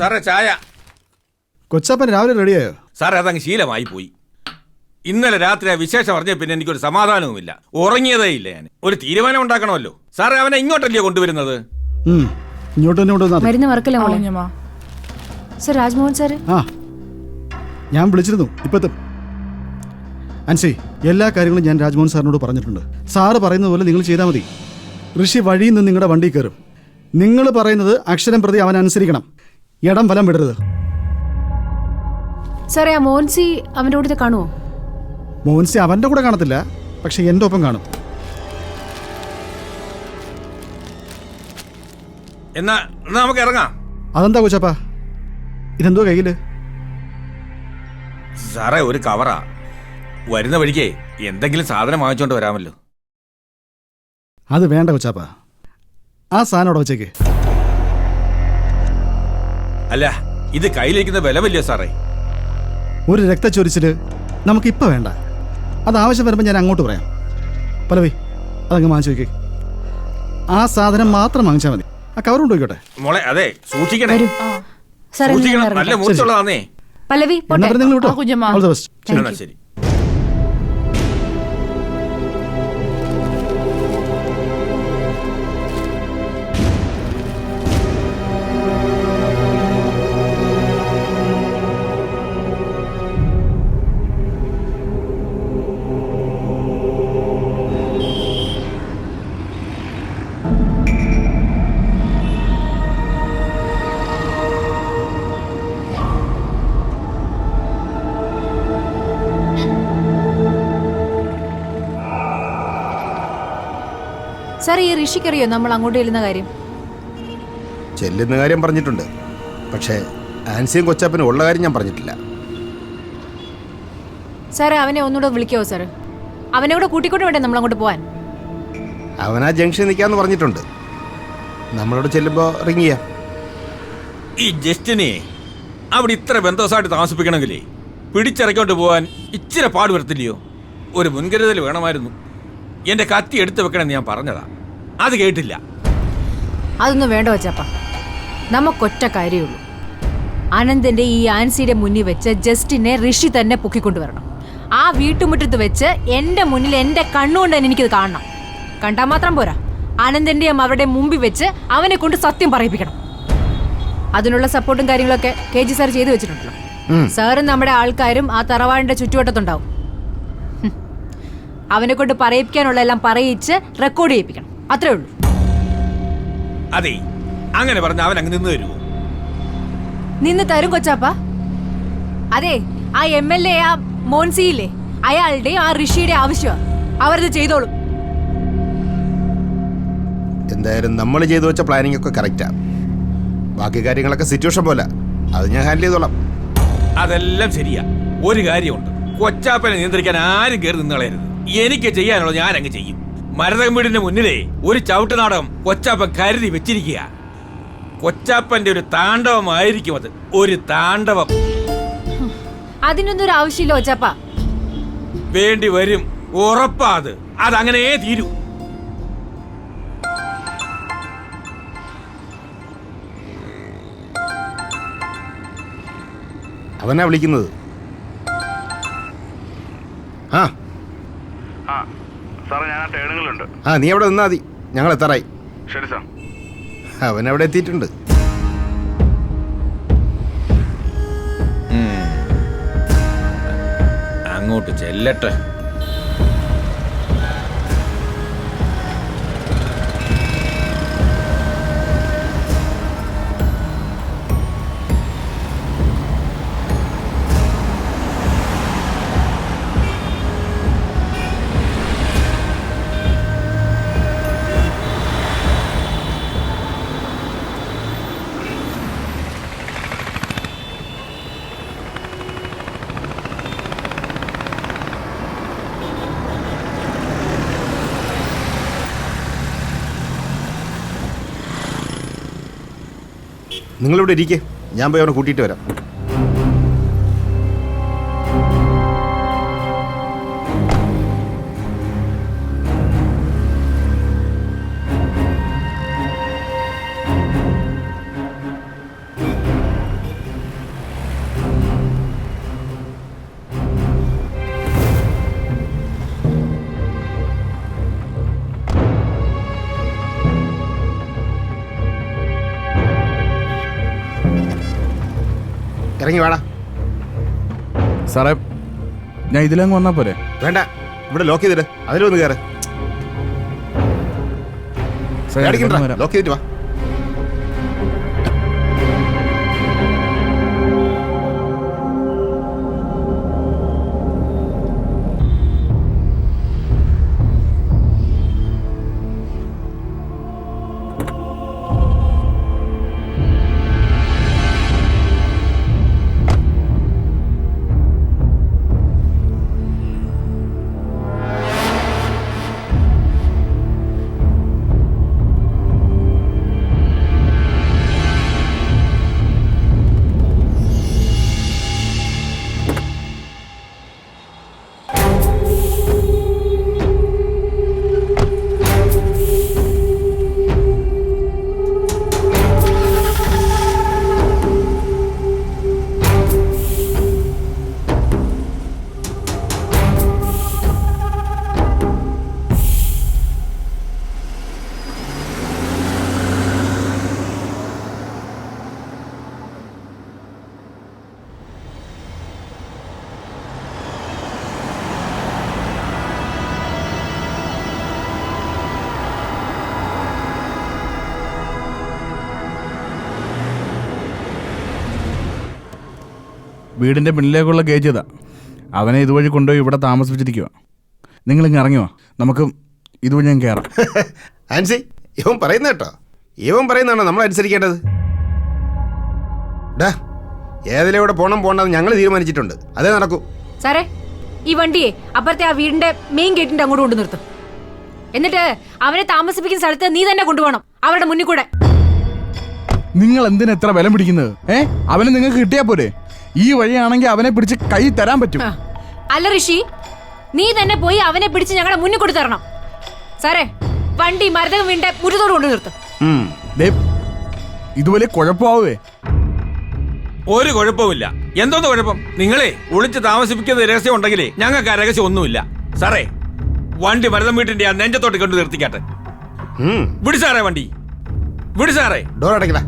സാറേ ചായ. കൊച്ചപ്പൻ രാവിലെ റെഡിയായോ? സാറേ അതങ്ങ് ശീലമായി പോയി. ഇന്നലെ രാത്രി ആ വിശേഷം പറഞ്ഞ പിന്നെ എനിക്കൊരു സമാധാനവുമില്ല. ഉറങ്ങിയതേ ഇല്ല ഞാൻ. ഒരു തീരുമാനം ഉണ്ടാക്കണമല്ലോ. സാറേ അവനെ ഇങ്ങോട്ടല്ലേ കൊണ്ടുവരുന്നത്? മരുന്ന് മറക്കല്ലേ മോളെ. Sir Rajmohan sir. ആ ഞാൻ വിളിച്ചിരുന്നു. ഇപ്പത്തും അൻസി എല്ലാ കാര്യങ്ങളും ഞാൻ രാജ്മോഹൻ സാറിനോട് പറഞ്ഞിട്ടുണ്ട്. സാറ് പറയുന്നത് പോലെ നിങ്ങൾ ചെയ്താൽ മതി. ഋഷി വഴിയിൽ നിന്ന് നിങ്ങളുടെ വണ്ടി കയറും. നിങ്ങൾ പറയുന്നത് അക്ഷരം പ്രതി അവൻ അനുസരിക്കണം. ഇടം വലം വിടരുത്. സാറേ ആ മോൻസി അവൻ്റെ കൂടെ കാണുമോ? മോൻസി അവൻ്റെ കൂടെ കാണത്തില്ല, പക്ഷെ എൻ്റെ ഒപ്പം കാണും. എന്നാ നമുക്ക് ഇറങ്ങാം. അതെന്താ കൊച്ചപ്പാ, ഇതെന്തോ കയ്യില്? സാറേ ഒരു കവറാ. വരുന്ന വഴിക്കേ എന്തെങ്കിലും സാധനം വാങ്ങിച്ചോണ്ട് വരാമല്ലോ. അത് വേണ്ട കൊച്ചാപ്പാ, ആ സാധനം അവിടെ വെച്ചേക്ക്. അല്ല ഇത് കയ്യിലിരിക്കുന്ന ബലമില്ലയോ സാറേ? ഒരു രക്തച്ചൊരിച്ചില് നമുക്കിപ്പോൾ വേണ്ട. അത് ആവശ്യം വരുമ്പോൾ ഞാൻ അങ്ങോട്ട് പറയാം. പലവേ അതങ്ങ് വാങ്ങിച്ചു വയ്ക്കേ. ആ സാധനം മാത്രം വാങ്ങിച്ചാൽ മതി. ആ കവർ കൊണ്ടുപോയിക്കോട്ടെ മോളെ. അതെ സൂക്ഷിക്കണേ. സാറേ നല്ല മൂർച്ചയുള്ളതാന്നേ. പല്ലവി നിങ്ങൾ വിട്ടോ. All the best. ശരി. സാർ ഈ ഋഷിക്കറിയോ നമ്മൾ അങ്ങോട്ട് ചെല്ലുന്ന കാര്യം? ചെല്ലുന്ന കാര്യം പറഞ്ഞിട്ടുണ്ട്, പക്ഷേ ആൻസിയും കൊച്ചാപ്പനും ഉള്ള കാര്യം ഞാൻ പറഞ്ഞിട്ടില്ല. സാറേ അവനെ ഒന്നുകൂടെ വിളിക്കാവോ സാർ? അവനെ കൂടെ കൂട്ടിക്കൊണ്ട് വേണ്ടേ നമ്മൾ അങ്ങോട്ട് പോവാൻ? അവനാ ജംഗ്ഷൻ നിൽക്കാന്ന് പറഞ്ഞിട്ടുണ്ട്. നമ്മളോട് ചെല്ലുമ്പോൾ റിങ് ചെയ്യാം. ഈ ജസ്റ്റിനെ അവിടെ ഇത്ര ബന്ധോസായിട്ട് താമസിപ്പിക്കണമെങ്കിലേ പിടിച്ചിറക്കൊണ്ട് പോകാൻ ഇച്ചിരി പാട് വരത്തില്ലയോ? ഒരു മുൻകരുതൽ വേണമായിരുന്നു. എന്റെ കത്തി എടുത്തു വെക്കണമെന്ന് ഞാൻ പറഞ്ഞതാ, അത് കേട്ടില്ല. അതൊന്നും വേണ്ട വച്ചപ്പ, നമുക്കൊറ്റ കാര്യമുള്ളൂ. അനന്തന്റെ ഈ ആൻസിയുടെ മുന്നിൽ വെച്ച് ജസ്റ്റിനെ ഋഷി തന്നെ പൊക്കിക്കൊണ്ടുവരണം. ആ വീട്ടുമുറ്റത്ത് വെച്ച് എന്റെ മുന്നിൽ എന്റെ കണ്ണുകൊണ്ട് തന്നെ എനിക്കത് കാണണം. കണ്ടാൽ മാത്രം പോരാ, അനന്തന്റെയും അവരുടെ മുമ്പിൽ വെച്ച് അവനെ കൊണ്ട് സത്യം പറയിപ്പിക്കണം. അതിനുള്ള സപ്പോർട്ടും കാര്യങ്ങളൊക്കെ KG സാർ ചെയ്തു വെച്ചിട്ടുണ്ടല്ലോ. സാറും നമ്മുടെ ആൾക്കാരും ആ തറവാടിന്റെ ചുറ്റുവട്ടത്തുണ്ടാവും. അവനെ കൊണ്ട് പറയിപ്പിക്കാനുള്ള എല്ലാം പറയിച്ച് റെക്കോർഡ് ചെയ്യിപ്പിക്കണം. അത്രേ ഉള്ളൂ. അതെ, അങ്ങനെ പറഞ്ഞ അവൻ അങ്ങ് നിന്ന് തരുമോ? നിന്ന് തരും കൊച്ചാപ്പ. അതെ, ആ MLA ആ മോൻസിയില്ലേ, അയാളുടെ ആ ഋഷിയുടെ ആവശ്യമാണ്. അവരത് ചെയ്തോളും. എന്തായാലും നമ്മൾ ചെയ്തു വെച്ച പ്ലാനിംഗ് ഒക്കെ കറക്റ്റാ. ബാക്കി കാര്യങ്ങളൊക്കെ സിറ്റുവേഷൻ പോലെ അത് ഞാൻ ഹാൻഡിൽ ചെയ്തോളാം. അതെല്ലാം ശരിയാ. ഒരു കാര്യമുണ്ട്, കൊച്ചാപ്പനെ നിയന്ത്രിക്കാൻ ആരും കയറി നിന്ന് കളയരുത്. എനിക്ക് ചെയ്യാനുള്ളത് ഞാൻ അങ്ങ് ചെയ്യും. മരതകം വീടിന്റെ മുന്നിലേ ഒരു ചവിട്ടുനാടകം കൊച്ചാപ്പൻ കരുതി വെച്ചിരിക്കുക. കൊച്ചാപ്പന്റെ ഒരു താണ്ഡവമായിരിക്കും അത്, ഒരു താണ്ഡവം. അതിനൊന്നും ഒരു ആവശ്യമില്ല കൊച്ചാപ്പ. വേണ്ടി വരും, ഉറപ്പാ. അതങ്ങനെ തീരൂ. അവനാ വിളിക്കുന്നത്. ആ സാറേ ഞാൻ ആ ടേണുകളുണ്ട്. നീ അവിടെ നിന്നാ മതി, ഞങ്ങൾ എത്താറായി. ശരി സാർ. അവനവിടെ എത്തിയിട്ടുണ്ട്. അങ്ങോട്ട് ചെല്ലട്ടെ. നിങ്ങളിവിടെ ഇരിക്കേ, ഞാൻ പോയി അവനെ കൂട്ടിയിട്ട് വരാം. ഇറങ്ങി വേടാ. സാറേ ഞാൻ ഇതിലങ്ങ് വന്നാൽ പോരെ? വേണ്ട, ഇവിടെ ലോക്ക് ചെയ്തിട്ട് അതിലൊന്ന് കയറ്. സാർ, ഞാൻ ഇവിടുന്ന് വരാം. ലോക്ക് ചെയ്തിട്ട് വാ. വീടിൻ്റെ പിന്നിലേക്കുള്ള ഗേജ് ഇതാ. അവനെ ഇതുവഴി കൊണ്ടുപോയി ഇവിടെ താമസിപ്പിച്ചിരിക്കുക. നിങ്ങളിങ്ങ് ഇറങ്ങിയോ, നമുക്ക് ഇതുവഴി ഞാൻ കയറാം. ആൻസി, ഇവൻ പറയുന്ന കേട്ടോ, ഇവൻ പറയുന്നതാണോ നമ്മൾ അനുസരിക്കേണ്ടത്? ഡാ, ഏതിലൂടെ പോകണ്ടെന്ന് ഞങ്ങൾ തീരുമാനിച്ചിട്ടുണ്ട്, അതേ നടക്കൂ. സാറേ, ഈ വണ്ടിയെ അപ്പുറത്തെ ആ വീടിന്റെ മെയിൻ ഗേറ്റിന്റെ അങ്ങോട്ട് കൊണ്ടു നിർത്തും. എന്നിട്ട് അവനെ താമസിപ്പിക്കുന്ന സ്ഥലത്ത് നീ തന്നെ കൊണ്ടുപോകണം, അവരുടെ മുന്നിൽ കൂടെ. നിങ്ങൾ എന്തിനാ എത്ര ബലം പിടിക്കുന്നത്? അവനെ നിങ്ങൾക്ക് കിട്ടിയാ പോരെ? ഈ വഴിയാണെങ്കിൽ അവനെ പിടിച്ച് കൈ തരാൻ പറ്റും. അല്ല ഋഷി, നീ തന്നെ പോയി അവനെ പിടിച്ച് ഞങ്ങളുടെ മുന്നിൽ കൊടുത്തു തരണം. സാറേ, വണ്ടി മരതകം വീടിന്റെ മുറ്റത്തോട് കൊണ്ടു നിർത്തും. ഇതുപോലെ കുഴപ്പമാവേ? ഒരു കുഴപ്പമില്ല. എന്തോന്ന് കുഴപ്പം? നിങ്ങളെ ഒളിച്ച് താമസിപ്പിക്കുന്ന രഹസ്യം ഉണ്ടെങ്കിലേ ഞങ്ങൾക്ക് ആ രഹസ്യം ഒന്നുമില്ല. സാറേ, വണ്ടി മരതം വീട്ടിന്റെ ആ നെഞ്ചത്തോട്ട് കൊണ്ടു നിർത്തിക്കാട്ടെ. വിടി സാറേ, വണ്ടി വിടി സാറേ. ഡോർ അടയ്ക്കടാ.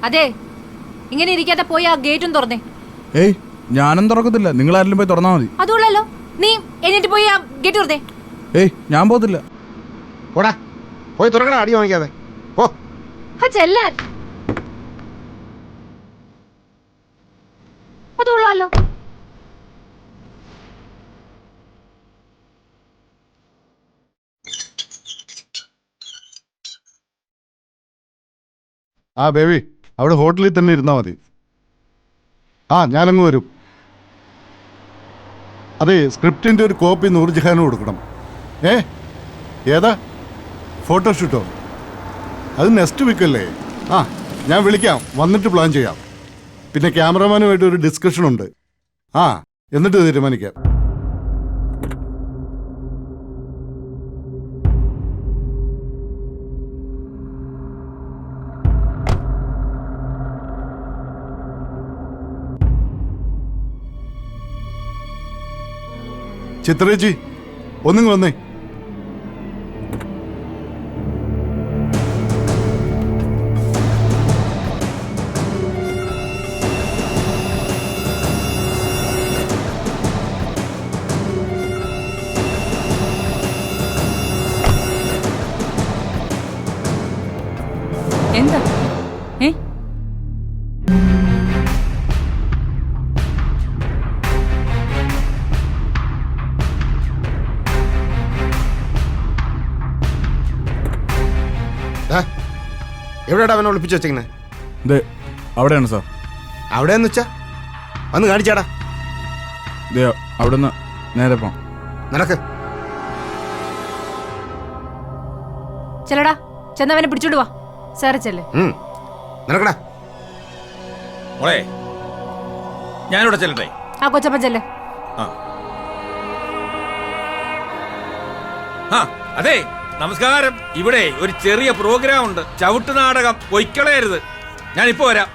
അതെ, ഇങ്ങനെ ഇരിക്കാതെ പോയി ആ ഗേറ്റും തുറന്നേ. ഏയ്, ഞാനും തുറക്കത്തില്ല, നിങ്ങൾ ആരെങ്കിലും പോയി തുറന്നാൽ മതി. അതുള്ളല്ലോ, നീ എന്നിട്ട് പോയി ആ ഗേറ്റ് തുറന്നേ. ഏയ്, ഞാൻ പോകത്തില്ല. പോടാ, പോയി തുറക്കടാ, അടി വാങ്ങിക്കാതെ പോ. ചെല്ലാൻ അതുള്ളല്ലോ. ആ ബേബി, അവിടെ ഹോട്ടലിൽ തന്നെ ഇരുന്നാൽ മതി. ആ, ഞാനങ്ങ് വരും. അതെ, സ്ക്രിപ്റ്റിൻ്റെ ഒരു കോപ്പി നൂർജഹാന് കൊടുക്കണം. ഏതാ? ഫോട്ടോഷൂട്ടോ? അത് നെക്സ്റ്റ് വീക്കല്ലേ? ആ, ഞാൻ വിളിക്കാം, വന്നിട്ട് പ്ലാൻ ചെയ്യാം. പിന്നെ ക്യാമറമാനുമായിട്ട് ഒരു ഡിസ്കഷനുണ്ട്. ആ, എന്നിട്ട് തീരുമാനിക്കാം. ചിത്രേച്ചി, ഒന്നിങ്ങ് വന്നേ. എന്താ? എവിടെയാ അവനെ ഒളിപ്പിച്ച് വെച്ചേക്കണേ? ദേ, അവിടെയാണ് സാർ. അവിടെയെന്ന് വെച്ചാ വന്ന് കാണിച്ചാടാ. ദേ, അവിടുന്ന് നേരെ പോണം. നടക്ക്. ചെല്ലടാ, ചെന്നവനെ പിടിച്ചോണ്ട് വാ. സാറേ ചെല്ലേ. നടക്കടാ. മോളെ, ഞാനിവിടെ ചെല്ലട്ടെ? ആ കൊച്ചപ്പൻ ചെല്ലേ. അതെ, നമസ്കാരം. ഇവിടെ ഒരു ചെറിയ പ്രോഗ്രാം ഉണ്ട്, ചവിട്ട് നാടകം. പൊയ്ക്കളയരുത്, ഞാനിപ്പോ വരാം.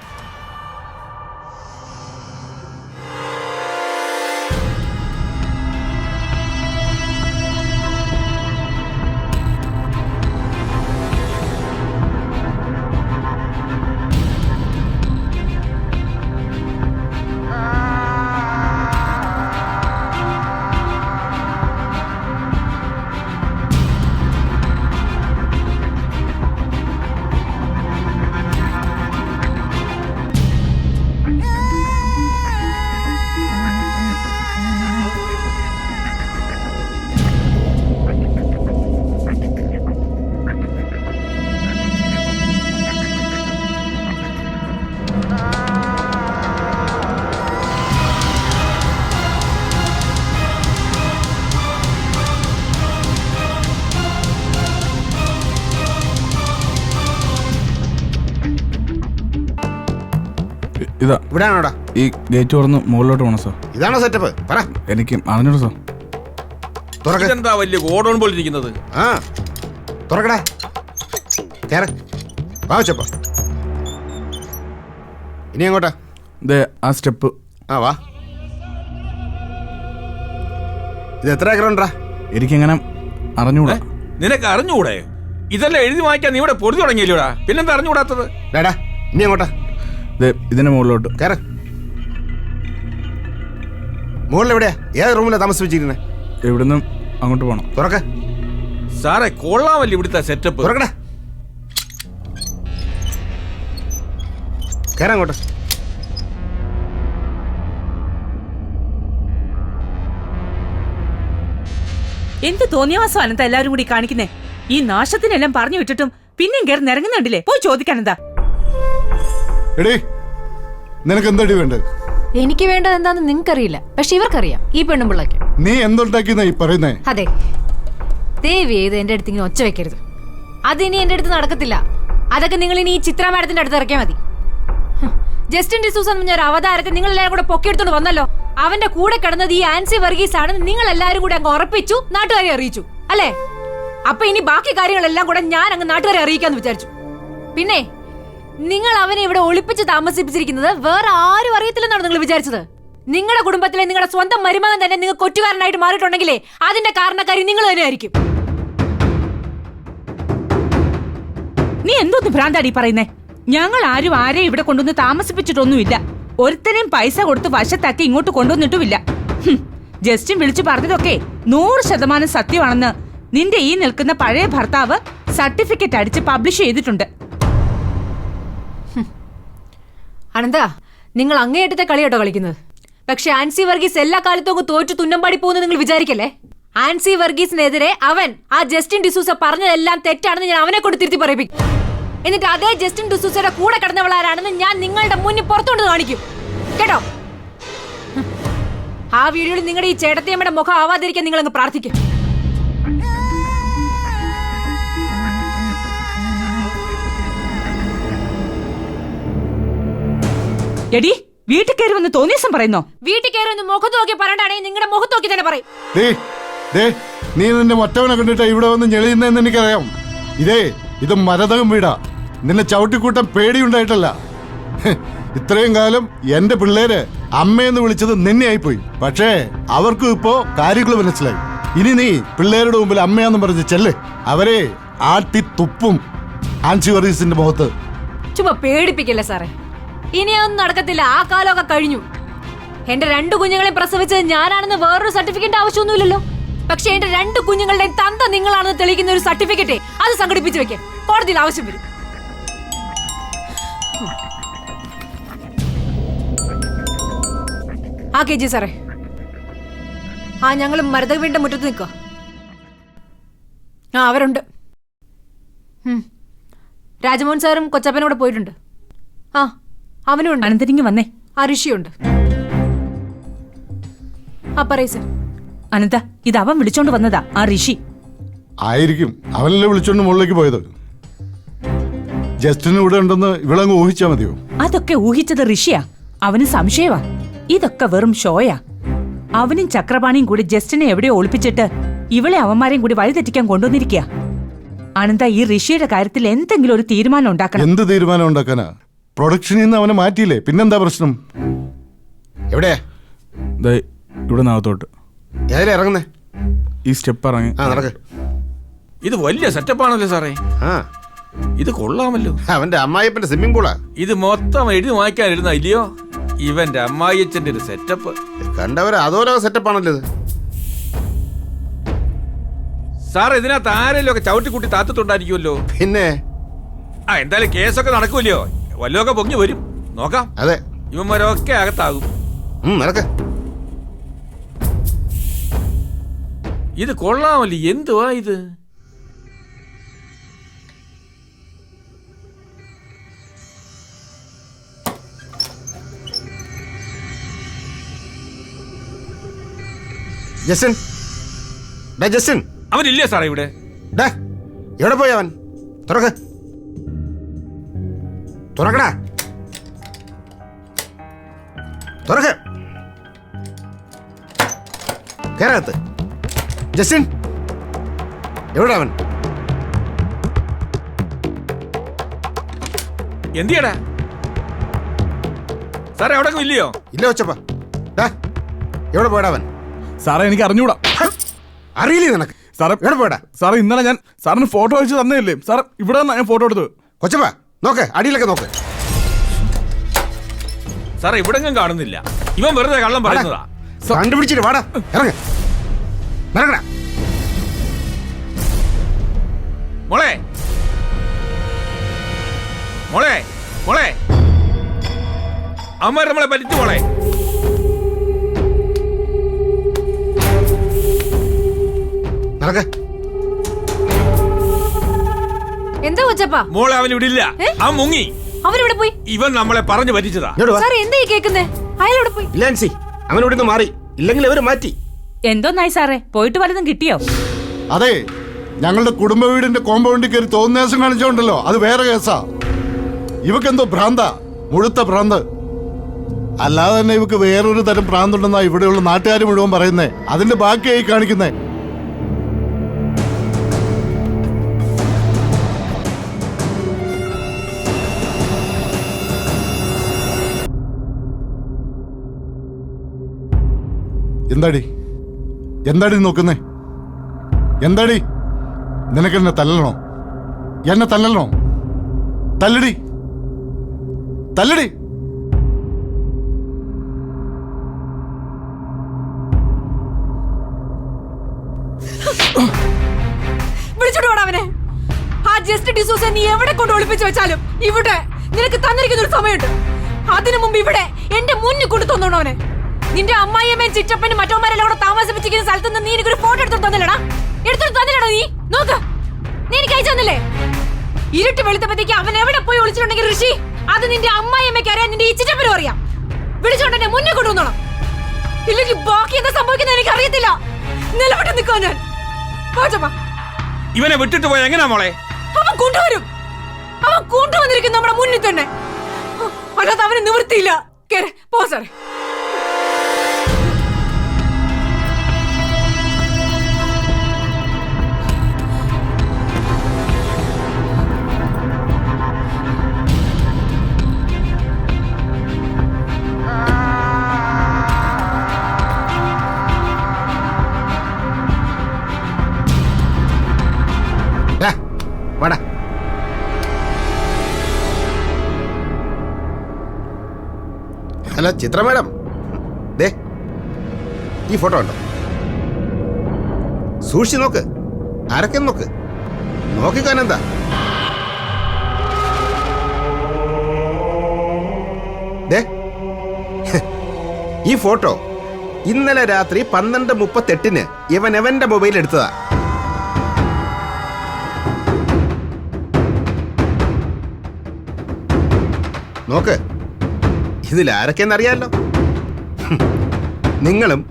ഇതാ ഇവിടെയാണോടാ? ഈ ഗേറ്റ് തുറന്ന് മുകളിലോട്ട് പോകണം സാർ. ഇതാണോ സെറ്റപ്പ്? പറ. എനിക്ക് അറിഞ്ഞോളൂ സാർ. തുറക്ക. ഇതെന്താ വലിയ ഗോഡൗൺ പോലെ ഇരിക്കുന്നത്? ആ തുറക്കടാ. കേറ. വാ ചപ്പ. ഇനി എങ്ങോട്ടാ? ഇത് ആ സ്റ്റെപ്പ്. ആ വാ. ഇത് എത്ര ഏക്കർ ഉണ്ടാ? എനിക്കെങ്ങനെ അറിഞ്ഞൂടാ. നിനക്ക് അറിഞ്ഞുകൂടെ? ഇതെല്ലാം എഴുതി വായിക്കാൻ നീ ഇവിടെ പൊറുതി തുടങ്ങിയില്ലോടാ. പിന്നെന്താ അറിഞ്ഞുകൂടാത്തത്? ഡാടാ ഇനി എങ്ങോട്ടാ? ഇതിന്റെ മുകളിലോട്ട്. കേറ. മുകളിൽ എവിടെയാ? ഏത് റൂമിലാ താമസിപ്പിച്ചിരുന്നേ? ഇവിടുന്ന് അങ്ങോട്ട് പോകണം. തുറക്ക. സാറേ കൊള്ളാമല്ലേ ഇവിടുത്തെ സെറ്റപ്പ്? തുറക്കടാ. കേറ അങ്ങോട്ട്. എന്ത് തോന്നിയവാസം അനന്ത എല്ലാവരും കൂടി കാണിക്കുന്നേ? ഈ നാശത്തിനെല്ലാം പറഞ്ഞു വിട്ടിട്ടും പിന്നെയും കയറി നിറങ്ങുന്നുണ്ടില്ലേ? പോയി ചോദിക്കാൻ എന്താ? എടീ നിനക്ക് എന്തടി വേണ്ടത്? എനിക്ക് വേണ്ടത് എന്താന്ന് നിങ്ങൾക്കറിയില്ല, പക്ഷെ ഇവർക്കറിയാം. ഈ പെണ്ണുമ്പിള്ളക്ക് നീ എന്തുണ്ടാക്കിയെന്നാ ഈ പറയുന്നേ? അതെ, ദേവി ചെയ്ത് എന്റെ അടുത്ത് ഇങ്ങനെ ഒച്ച വെക്കരുത്. അതിനി എന്റെ അടുത്ത് നടക്കത്തില്ല. അതൊക്കെ നിങ്ങൾ ഇനി ഈ ചിത്ര മാഡത്തിന്റെ അടുത്ത് ഇറക്കിയാൽ മതി. ജസ്റ്റിൻ ഡിസൂസ് എന്ന് പറഞ്ഞ ഒരു അവതാരത്തെ നിങ്ങൾ എല്ലാവരും കൂടെ പൊക്കിയെടുത്തോണ്ട് വന്നല്ലോ. അവന്റെ കൂടെ കിടന്നത് ഈ ആൻസി വർഗീസ് ആണെന്ന് നിങ്ങൾ എല്ലാവരും കൂടെ അങ്ങ് ഉറപ്പിച്ചു, നാട്ടുകാരെ അറിയിച്ചു അല്ലേ? അപ്പൊ ഇനി ബാക്കി കാര്യങ്ങളെല്ലാം കൂടെ ഞാൻ അങ്ങ് നാട്ടുകാരെ അറിയിക്കാന്ന് വിചാരിച്ചു. പിന്നെ നിങ്ങൾ അവനെ ഇവിടെ ഒളിപ്പിച്ച് താമസിപ്പിച്ചിരിക്കുന്നത് വേറെ ആരും അറിയത്തില്ലെന്നാണ് നിങ്ങൾ വിചാരിച്ചത്? നിങ്ങളുടെ കുടുംബത്തിലെ നിങ്ങളുടെ സ്വന്തം മരുമകൻ തന്നെ നിങ്ങൾ കൊറ്റുകാരനായിട്ട് മാറിയിട്ടുണ്ടെങ്കിലേ അതിന്റെ കാരണക്കാരി നിങ്ങൾ തന്നെ ആയിരിക്കും. നീ എന്തോന്ന് ഭ്രാന്താടി പറയുന്നേ? ഞങ്ങൾ ആരും ആരെയും ഇവിടെ കൊണ്ടുവന്ന് താമസിപ്പിച്ചിട്ടൊന്നുമില്ല. ഒരുത്തനെയും പൈസ കൊടുത്ത് വശത്താക്കി ഇങ്ങോട്ട് കൊണ്ടുവന്നിട്ടുമില്ല. ജസ്റ്റിൻ വിളിച്ചു പറഞ്ഞതൊക്കെ 100% സത്യമാണെന്ന് നിന്റെ ഈ നിൽക്കുന്ന പഴയ ഭർത്താവ് സർട്ടിഫിക്കറ്റ് അടിച്ച് പബ്ലിഷ് ചെയ്തിട്ടുണ്ട്. അനന്ത, നിങ്ങൾ അങ്ങേയറ്റത്തെ കളിയാട്ടോ കളിക്കുന്നത്. പക്ഷെ ആൻസി വർഗീസ് എല്ലാ കാലത്തും അങ്ങ് തോറ്റു തുന്നമ്പാടി പോകുന്നത് നിങ്ങൾ വിചാരിക്കല്ലേ? ആൻസി വർഗീസിനെതിരെ അവൻ ആ ജസ്റ്റിൻ ഡിസൂസ പറഞ്ഞതെല്ലാം തെറ്റാണെന്ന് ഞാൻ അവനെ കൊണ്ട് തിരുത്തി പറയിപ്പിക്കും. എന്നിട്ട് അതേ ജസ്റ്റിൻ ഡിസൂസയുടെ കൂടെ കിടന്നവളാരാണെന്ന് ഞാൻ നിങ്ങളുടെ മുന്നിൽ പുറത്തുകൊണ്ട് കാണിക്കും. കേട്ടോ? ആ വീഡിയോയിൽ നിങ്ങളുടെ ഈ ചേട്ടത്തിയമ്മയുടെ മുഖം ആവാതിരിക്കാൻ നിങ്ങൾ അങ്ങ് പ്രാർത്ഥിക്കും. എടി, വീട്ടിൽ കയറി വന്ന് തോന്നിയ ദിവസം പറയുന്നോ? വീട്ടിൽ കയറി ഒന്ന് മുഖത്ത് നോക്കി പറയണ്ടാണെങ്കിൽ നിങ്ങളുടെ മുഖത്ത് നോക്കി തന്നെ പറയും. നീ നിന്റെ മറ്റവനെ കണ്ടിട്ട് ഇവിടെ വന്ന് ഞെളിയുന്നെന്ന് എനിക്കറിയാം. ഇത് മരതകം വീടാ. നിന്നെ ചവിട്ടിക്കൂട്ടം പേടിയുണ്ടായിട്ടല്ല. ഇത്രയും കാലം എന്റെ പിള്ളേര് അമ്മയെന്ന് വിളിച്ചത് നിന്നെയായിപ്പോയി. പക്ഷേ അവർക്കും ഇപ്പോ കാര്യങ്ങൾ മനസ്സിലായി. ഇനി നീ പിള്ളേരുടെ മുമ്പിൽ അമ്മയാന്ന് പറഞ്ഞ് ചെല്ല്. അവരെ ആട്ടി തുപ്പും ആൻസി വർഗീസിന്റെ മുഖത്ത്. ചുമ്മാ പേടിപ്പിക്കല്ലേ സാറേ. ഇനിയൊന്നും നടക്കത്തില്ല. ആ കാലമൊക്കെ കഴിഞ്ഞു. എന്റെ 2 കുഞ്ഞുങ്ങളെ പ്രസവിച്ചത് ഞാനാണെന്ന് വേറൊരു സർട്ടിഫിക്കറ്റ് ആവശ്യമൊന്നുമില്ലല്ലോ. പക്ഷെ എന്റെ 2 കുഞ്ഞുങ്ങളുടെയും തന്ത നിങ്ങളാണെന്ന് തെളിയിക്കുന്ന ഒരു സർട്ടിഫിക്കറ്റ് അത് സംഘടിപ്പിച്ചു വെക്കേ കോടതിയിൽ ആവശ്യം വരും. ആ കെ ജി സാറേ, ആ ഞങ്ങൾ മരതക വീടിന്റെ മുറ്റത്ത് നിൽക്കുക. ആ അവരുണ്ട്. രാജമോഹൻ സാറും കൊച്ചപ്പനും കൂടെ പോയിട്ടുണ്ട്. ആ അവനും ഉണ്ട്. അനന്തരിങ്ങ് വന്നേ. ആ ഋഷിയുണ്ട്. ആ പറയൂ സർ. അനന്ത, ഇത് അവൻ വിളിച്ചോണ്ട് വന്നതാ, ആ ഋഷി. ആയിരിക്കും. അവനല്ലേ വിളിച്ചോണ്ട് മുകളിലേക്ക് പോയത്. ജസ്റ്റിന് ഇവിടെ ഉണ്ടെന്ന് ഇവളങ്ങ് ഊഹിച്ചാ മതിയോ? അതൊക്കെ ഊഹിച്ചത് ഋഷിയാ. അവന് സംശയവാ. ഇതൊക്കെ വെറും ഷോയാ. അവനും ചക്രപാണിയും കൂടി ജസ്റ്റിനെ എവിടെയോ ഒളിപ്പിച്ചിട്ട് ഇവളെ അവന്മാരെയും കൂടി വഴിതെറ്റിക്കാൻ കൊണ്ടുവന്നിരിക്കുക. അനന്ത, ഈ ഋഷിയുടെ കാര്യത്തിൽ എന്തെങ്കിലും ഒരു തീരുമാനം ഉണ്ടാക്കണം. എന്ത് തീരുമാനം ഉണ്ടാക്കാനാ? പ്രൊഡക്ഷനിൽ നിന്ന് അവനെ മാറ്റിയില്ലേ, പിന്നെന്താ പ്രശ്നം? എവിടെയാ? ഇവിടെ നാഗത്തോട്ട്. ഏതിലാ ഇറങ്ങുന്നേ? ഈ സ്റ്റെപ്പ് ഇറങ്ങി. ആ നടക്ക്. ഇത് വലിയ സെറ്റപ്പാണല്ലോ സാറേ. ആ ഇത് കൊള്ളാമല്ലോ. അവന്റെ അമ്മായിപ്പന്റെ സ്വിമ്മിംഗ് പൂളാ. ഇത് മൊത്തം എഴുതി വായിക്കാൻ ഇരുന്ന ഇല്ലയോ ഇവന്റെ അമ്മായിയച്ഛന്റെ ഒരു സെറ്റപ്പ്. കണ്ടവരെ അതോരോ സെറ്റപ്പാണല്ലോ ഇത്. സാർ ഇതിനകത്ത് ആരെങ്കിലും ഒക്കെ ചവിട്ടിക്കുട്ടി താത്തിട്ടുണ്ടായിരിക്കുമല്ലോ. പിന്നെ ആ എന്തായാലും കേസൊക്കെ നടക്കൂല്ലോ. വല്ലതൊക്കെ പൊങ്ങി വരും. നോക്കാം. അതെ, ഇവന്മാരൊക്കെ അകത്താകും. നടക്ക്. ഇത് കൊള്ളാമല്ലോ. എന്തുവാ ഇത്? ജസ്റ്റിൻ, ജസ്റ്റിൻ അവനില്ലേ സാറേ ഇവിടെ? എവിടെ പോയി അവൻ? തുറക്കടാ. തുറക്ക. കേരകത്ത്. ജസ്റ്റിൻ, എവിടെ അവൻ? എന്തിയടാ സാറേ എവിടെ ഇല്ലയോ? ഇല്ല കൊച്ചപ്പ. ഡാ, എവിടെ പോയടാ അവൻ? സാറേ എനിക്ക് അറിഞ്ഞൂടാ. അറിയില്ലേ നിനക്ക്? സാറേ എവിടെ പോയടാ? സാറേ ഇന്നലെ ഞാൻ സാറിന് ഫോട്ടോ അയച്ചു തന്നേയില്ലേ സാർ? ഇവിടെ നിന്നാ ഞാൻ ഫോട്ടോ എടുത്തത്. കൊച്ചപ്പ നോക്ക്, അടിയിലൊക്കെ നോക്ക്. സാറേ ഇവിടെങ്ങും കാണുന്നില്ല. ഇവൻ വെറുതെ കള്ളം പറയുന്നതാ. കണ്ടുപിടിച്ചിട്ട് വാടാ, ഇറങ്ങ. ഇറങ്ങടാ. മോളെ മോളെ മോളെ അമ്മ നമ്മളെ പറ്റിച്ചു മോളെ. നടക്ക. എന്താ കൊച്ചപ്പാ? മോളെ അവൻ ഇവിടെ ഇല്ല. അവൻ മുങ്ങി. അവരെവിടെ പോയി? ഇവൻ നമ്മളെ പറഞ്ഞു പറ്റിച്ചതാ. ഇങ്ങോട്ട് വാ. സാർ എന്താ ഈ കേക്കുന്നേ? അയാളെവിടെ പോയി? ഇല്ല ആൻസി, അവനോട് നിന്ന് മാറി. ഇല്ലെങ്കിൽ അവര് മാറ്റി. എന്തോന്നായി സാറേ, പോയിട്ട് വല്ലതും കിട്ടിയോ? അതെ, ഞങ്ങളുടെ കുടുംബ വീടിന്റെ കോമ്പൗണ്ടിൽ കയറി തോന്നിയാസം കാണിച്ചോണ്ടല്ലോ, അത് വേറെ കേസാ. ഇവക്കെന്തോ ഭ്രാന്ത, മുഴുത്ത ഭ്രാന്ത്. അല്ലാതെ തന്നെ ഇവക്ക് വേറൊരു തരം ഭ്രാന്തുണ്ടെന്നാ ഇവിടെയുള്ള നാട്ടുകാർ മുഴുവൻ പറയുന്നേ. അതിന്റെ ബാക്കിയായി കാണിക്കുന്നേ. എന്താടി നോക്കുന്നേ? എന്താടി? നിനക്കെന്നെ തല്ലണോ? എന്നെ തല്ലണോ? തല്ലടി, തല്ലടി. വിളിച്ചോണ്ട് പോടാ അവനെ. ആ ജസ്റ്റ് ഡിസൂസെ നീ എവിടെ കൊണ്ട് ഒളിപ്പിച്ചു വെച്ചാലും ഇവിടെ നിനക്ക് തന്നിരിക്കുന്ന ഒരു സമയമുണ്ട്. അതിനു മുമ്പ് ഇവിടെ എന്റെ മുന്നിൽ കൊണ്ട് തന്നോണോ അവനെ. നിന്റെ അമ്മായിയമ്മയും ചിറ്റപ്പനും മറ്റവന്മാരെല്ലാം കൂടെ താമസിപ്പിച്ചിരിക്കുന്ന സ്ഥലത്ത് നിന്ന് നീ എനിക്കൊരു ഫോട്ടോ എടുത്തോണ്ട് തന്നില്ലടാ. എടുത്തോണ്ട് തന്നില്ലടാ നീ. നോക്ക്, നീ എനിക്ക് അയച്ചു തന്നില്ലേ? ഇരുട്ട് വെളുത്തപ്പത്തേക്ക് അവൻ എവിടെ പോയി ഒളിച്ചിട്ടുണ്ടെങ്കിൽ ഋഷി, അത് നിന്റെ അമ്മായിയമ്മയ്ക്ക് അറിയാം, നിന്റെ ഈ ചിറ്റപ്പനും അറിയാം. വിളിച്ചോണ്ട് എന്നെ മുന്നിൽ കൊണ്ടുവന്നോണം. ഇല്ലെങ്കിൽ ബാക്കി എന്താ സംഭവിക്കുന്നത് എനിക്ക് അറിയത്തില്ല. നിലവിട്ട് നിൽക്കാൻ ഞാൻ. ഇവനെ വിട്ടിട്ട് പോയ എങ്ങനെയാ മോളെ? അവൻ കൊണ്ടുവരും. അവൻ കൊണ്ടുവന്നിരിക്കും നമ്മുടെ മുന്നിൽ തന്നെ. അല്ലാതെ അവന് നിവൃത്തിയില്ല. കേറ്, പോ സാറേ. വാടാ. ഹലോ ചിത്ര മാഡം, ദേ ഈ ഫോട്ടോ ഉണ്ടോ? സൂക്ഷിച്ച് നോക്ക്, ആരൊക്കെ നോക്ക്, നോക്കിക്കാനെന്താ. ദേ ഈ ഫോട്ടോ ഇന്നലെ രാത്രി 12:38 ഇവൻ എവന്റെ മൊബൈൽ എടുത്തതാ. നോക്ക്, ഇതിൽ ആരൊക്കെയെന്നറിയാലോ. നിങ്ങളും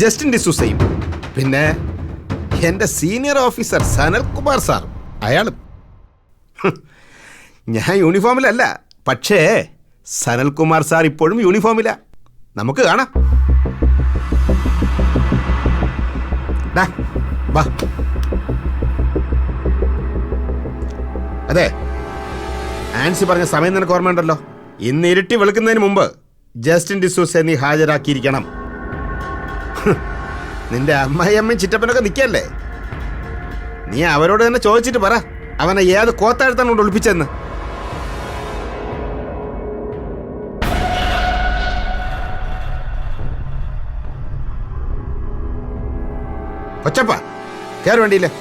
ജസ്റ്റിൻ ഡിസൂസയും പിന്നെ എൻ്റെ സീനിയർ ഓഫീസർ സനൽകുമാർ സാർ അയാളും. ഞാൻ യൂണിഫോമിലല്ല, പക്ഷേ സനൽകുമാർ സാർ ഇപ്പോഴും യൂണിഫോമില്ല. നമുക്ക് കാണാം. വാ. അതെ, ആൻസി പറഞ്ഞ സമയം നിനക്ക് ഓർമ്മയുണ്ടല്ലോ. ഇന്ന് ഇരുട്ടി വെളുക്കുന്നതിന് മുമ്പ് ജസ്റ്റിൻ ഡിസൂസെ നീ ഹാജരാക്കിയിരിക്കണം. നിന്റെ അമ്മായിയമ്മയും ചിറ്റപ്പനൊക്കെ നിൽക്കല്ലേ, നീ അവരോട് തന്നെ ചോദിച്ചിട്ട് പറ അവനെ ഏത് കോത്താഴ്ത്താണ് കൊണ്ട് ഒളിപ്പിച്ചെന്ന്. കൊച്ചപ്പ കയറി വേണ്ടിയില്ലേ?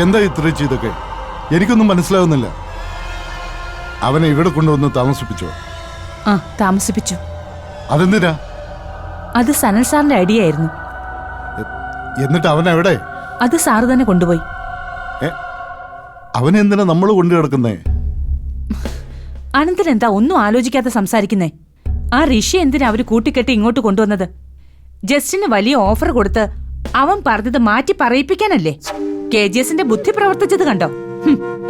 എന്താ ഇത്ര ചെയ്തൊക്കെ എനിക്കൊന്നും മനസ്സിലാവുന്നില്ല. അവനെ ഇവിടെ കൊണ്ടുവന്ന് താമസിപ്പിച്ചോ? ആ താമസിപ്പിച്ചു. അതെന്തിനാ? അത് സനൽ സാറിന്റെ ഐഡിയ ആയിരുന്നു. എന്നിട്ട് അവൻ എവിടെ? അത് സാറ് തന്നെ കൊണ്ടുപോയി. അവനെന്തിനാ നമ്മൾ കൊണ്ടു കിടക്കുന്നേ? അനന്തൻ എന്താ ഒന്നും ആലോചിക്കാതെ സംസാരിക്കുന്നേ? ആ ഋഷി എന്തിനാ അവര് കൂട്ടിക്കെട്ടി ഇങ്ങോട്ട് കൊണ്ടുവന്നത്? ജസ്റ്റിന് വലിയ ഓഫർ കൊടുത്ത് അവൻ പറഞ്ഞത് മാറ്റി പറയിപ്പിക്കാനല്ലേ? KGSന്റെ ബുദ്ധി പ്രവർത്തിച്ചത് കണ്ടോ?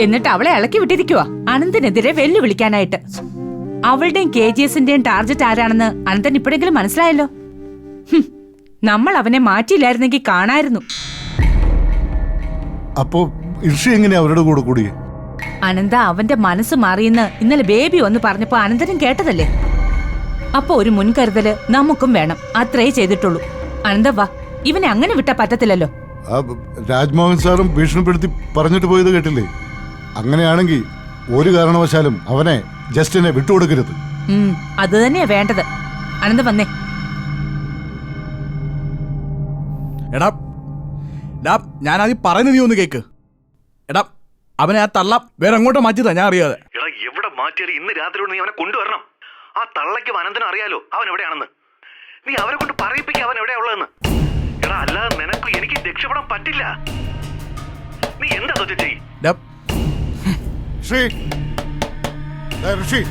എന്നിട്ട് അവളെ ഇളക്കി വിട്ടിരിക്കുവാ അനന്തനെതിരെ വെല്ലുവിളിക്കാനായിട്ട്. അവളുടെയും KGSന്റെയും ടാർജറ്റ് ആരാണെന്ന് അനന്തൻ ഇപ്പോഴെങ്കിലും മനസ്സിലായല്ലോ. നമ്മൾ അവനെ മാറ്റിയില്ലായിരുന്നെങ്കിൽ കാണായിരുന്നു. അപ്പോ ഋഷി എങ്ങനെയാ അവരുടെ കൂടെ കൂടി? അനന്ത അവന്റെ മനസ്സ് മാറിയെന്ന് ഇന്നലെ ബേബി ഒന്ന് പറഞ്ഞപ്പോ അനന്തനും കേട്ടതല്ലേ? അപ്പൊ ഒരു മുൻകരുതല് നമുക്കും വേണം. അത്രേ ചെയ്തിട്ടുള്ളൂ. അനന്ത വാ, ഇവനെ അങ്ങനെ വിട്ടാ പറ്റത്തില്ലല്ലോ. രാജ്മോഹൻ സാറും ഭീഷണിപ്പെടുത്തി പറഞ്ഞിട്ട് പോയത് കേട്ടില്ലേ? അങ്ങനെയാണെങ്കിൽ ഒരു കാരണവശാലും അവനെ ജസ്റ്റിനെ വിട്ടുകൊടുക്കരുത്. അത് തന്നെയാ വേണ്ടത്. അനന്ത വന്നേ. എടാ ഞാനത് പറയുന്നത് നീ ഒന്ന് കേക്ക്. എടാ അവനെ ആ തള്ള വേറെ എങ്ങോട്ടോ മാറ്റിയതാ, ഞാൻ അറിയാതെ. എടാ എവിടെ മാറ്റിയാലും ഇന്ന് രാത്രിയോട് നീ അവനെ കൊണ്ടുവരണം. ആ തള്ളയ്ക്കും അനന്തനും അറിയാലോ അവൻ എവിടെയാണെന്ന്. നീ അവരെ കൊണ്ട് പറയിപ്പിക്കുക അവൻ എവിടെയാ ഉള്ളതെന്ന്. എടാ അല്ലാതെ നിനക്ക് എനിക്ക് രക്ഷപ്പെടാൻ പറ്റില്ല. നീ എന്താ ചെയ്യ്? ഋഷി